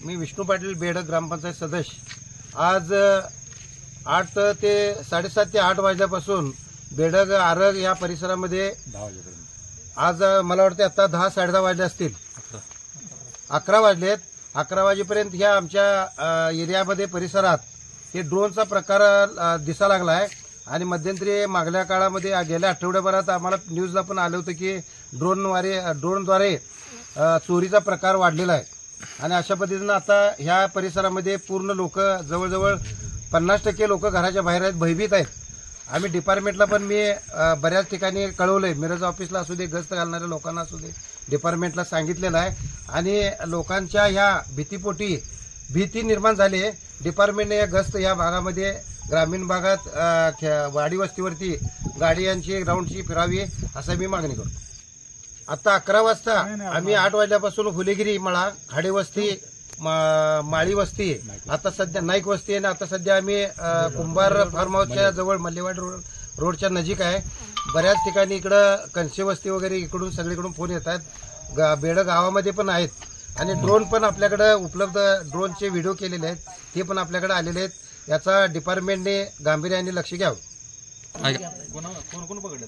मी विष्णू पाटील बेडग ग्रामपंचायत सदस्य। आज 8 ते 7:30 ते 8 वाजल्यापासून बेडग आरग या परिसरामध्ये 10 वाजेपर्यंत आज मला वाटते आता 10 साडे 10 वाजले असतील, 11 वाजलेत। 11 वाजेपर्यंत ह्या आमच्या एरियामध्ये परिसरात हे ड्रोनचा प्रकार दिसा लागला आहे आणि मध्यंतरी मागल्या काळामध्ये गेल्या आठवड्याभरात आम्हाला न्यूजला पण आलं होतं की ड्रोनद्वारे चोरीचा प्रकार वाढलेला आहे आणि अशा पद्धतीनं आता ह्या परिसरामध्ये पूर्ण लोक जवळजवळ 50% लोक घराच्या बाहेर आहेत, भयभीत आहेत। आम्ही डिपार्टमेंटला पण मी बऱ्याच ठिकाणी कळवलंय, मिरज ऑफिसला असू दे, गस्त घालणाऱ्या लोकांना असू दे, डिपार्टमेंटला सांगितलेलं आहे आणि लोकांच्या ह्या भीतीपोटी भीती निर्माण झाली आहे। डिपार्टमेंटने गस्त या भागामध्ये ग्रामीण भागात वाडी वस्तीवरती गाड्यांची राऊंडची फिरावी असं मी मागणी करतो। आता 11 वाजता आम्ही 8 वाजल्यापासून फुलेगिरी मळा, खाडे वस्ती, माळी वस्ती, आता सध्या नाईक वस्ती आहे, आता सध्या आम्ही कुंभार फार्म हाऊसच्या जवळ मल्लेवाड रोडच्या नजीक आहे। बऱ्याच ठिकाणी इकडं कनसे वस्ती वगैरे इकडून सगळीकडून फोन येत आहेत, बेड गावामध्ये पण आहेत आणि ड्रोन पण आपल्याकडे उपलब्ध, ड्रोनचे व्हिडिओ केलेले आहेत, ते पण आपल्याकडे आलेले आहेत। याचा डिपार्टमेंटने गांभीर्याने लक्ष घ्यावं। कोण पकडलं?